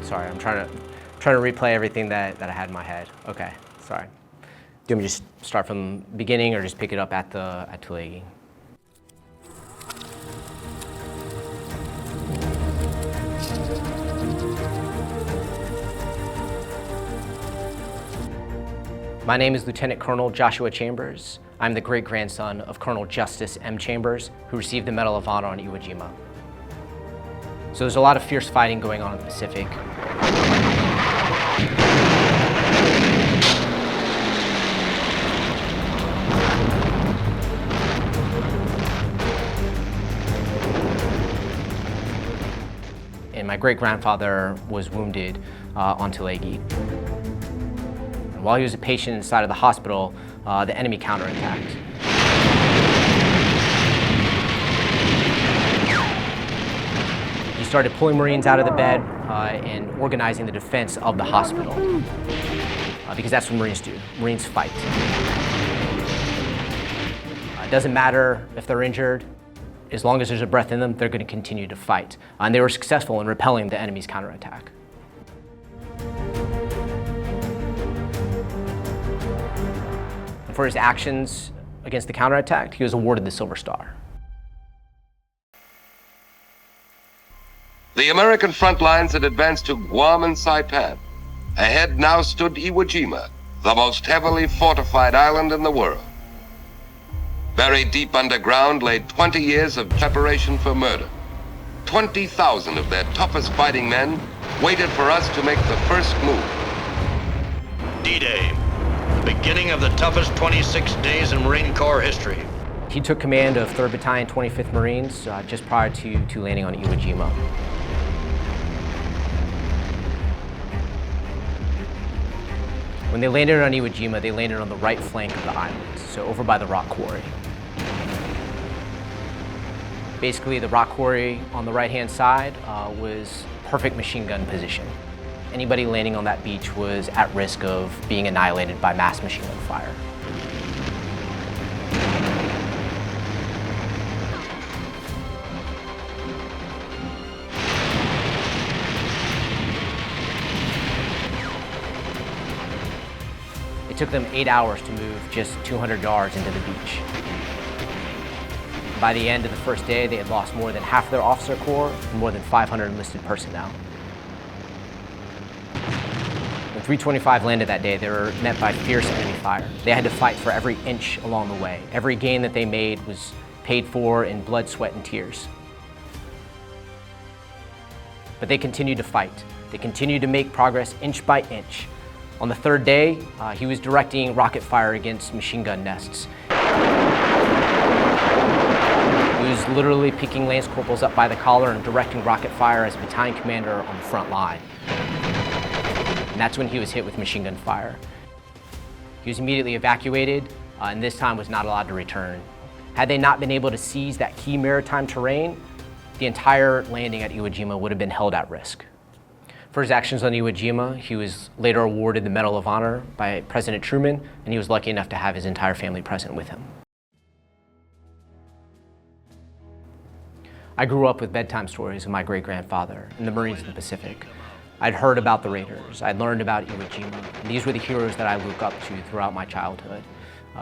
Sorry, I'm trying to replay everything that I had in my head. Okay, sorry. Do you want me to just start from the beginning or just pick it up at Tulagi? My name is Lieutenant Colonel Joshua Chambers. I'm the great-grandson of Colonel Justice M. Chambers, who received the Medal of Honor on Iwo Jima. So there's a lot of fierce fighting going on in the Pacific. And my great-grandfather was wounded on Tulagi. And while he was a patient inside of the hospital, the enemy counterattacked. He started pulling Marines out of the bed and organizing the defense of the hospital. Because that's what Marines do. Marines fight. It doesn't matter if they're injured. As long as there's a breath in them, they're going to continue to fight. And they were successful in repelling the enemy's counterattack. For his actions against the counterattack, he was awarded the Silver Star. The American front lines had advanced to Guam and Saipan. Ahead now stood Iwo Jima, the most heavily fortified island in the world. Buried deep underground lay 20 years of preparation for murder. 20,000 of their toughest fighting men waited for us to make the first move. D-Day, the beginning of the toughest 26 days in Marine Corps history. He took command of 3rd Battalion, 25th Marines just prior to landing on Iwo Jima. When they landed on Iwo Jima, they landed on the right flank of the island, so over by the rock quarry. Basically, the rock quarry on the right-hand side was perfect machine gun position. Anybody landing on that beach was at risk of being annihilated by mass machine gun fire. It took them 8 hours to move just 200 yards into the beach. By the end of the first day, they had lost more than half their officer corps and more than 500 enlisted personnel. When 325 landed that day, they were met by fierce enemy fire. They had to fight for every inch along the way. Every gain that they made was paid for in blood, sweat, and tears. But they continued to fight. They continued to make progress inch by inch. On the 3rd day, he was directing rocket fire against machine gun nests. He was literally picking lance corporals up by the collar and directing rocket fire as battalion commander on the front line. And that's when he was hit with machine gun fire. He was immediately evacuated and this time was not allowed to return. Had they not been able to seize that key maritime terrain, the entire landing at Iwo Jima would have been held at risk. For his actions on Iwo Jima, he was later awarded the Medal of Honor by President Truman, and he was lucky enough to have his entire family present with him. I grew up with bedtime stories of my great-grandfather and the Marines in the Pacific. I'd heard about the Raiders, I'd learned about Iwo Jima, and these were the heroes that I look up to throughout my childhood.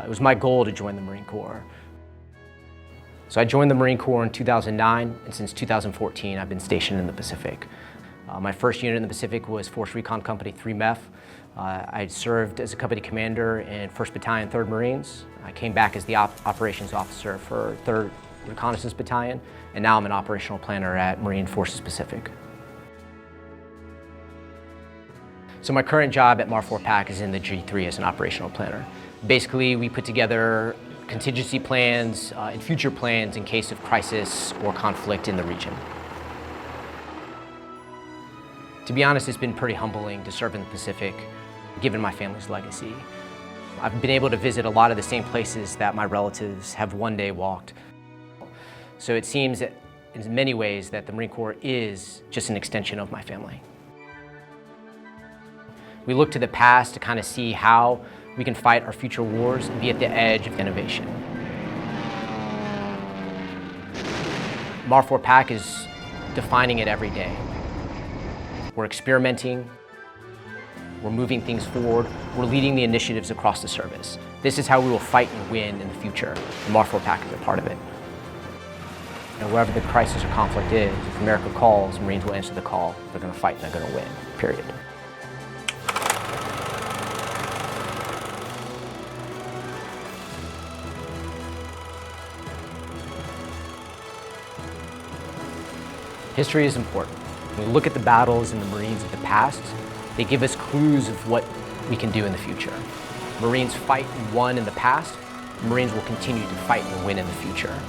It was my goal to join the Marine Corps. So I joined the Marine Corps in 2009, and since 2014, I've been stationed in the Pacific. My first unit in the Pacific was Force Recon Company 3 MEF. I served as a company commander in 1st Battalion, 3rd Marines. I came back as the operations officer for 3rd Reconnaissance Battalion, and now I'm an operational planner at Marine Forces Pacific. So my current job at MAR 4 PAC is in the G3 as an operational planner. Basically, we put together contingency plans and future plans in case of crisis or conflict in the region. To be honest, it's been pretty humbling to serve in the Pacific, given my family's legacy. I've been able to visit a lot of the same places that my relatives have one day walked. So it seems that in many ways that the Marine Corps is just an extension of my family. We look to the past to kind of see how we can fight our future wars and be at the edge of innovation. MAR 4 PAC is defining it every day. We're experimenting, we're moving things forward, we're leading the initiatives across the service. This is how we will fight and win in the future. The Mark IV Pack is a part of it. And wherever the crisis or conflict is, if America calls, Marines will answer the call. They're going to fight and they're going to win, period. History is important. When we look at the battles and the Marines of the past, they give us clues of what we can do in the future. Marines fight and won in the past. Marines will continue to fight and win in the future.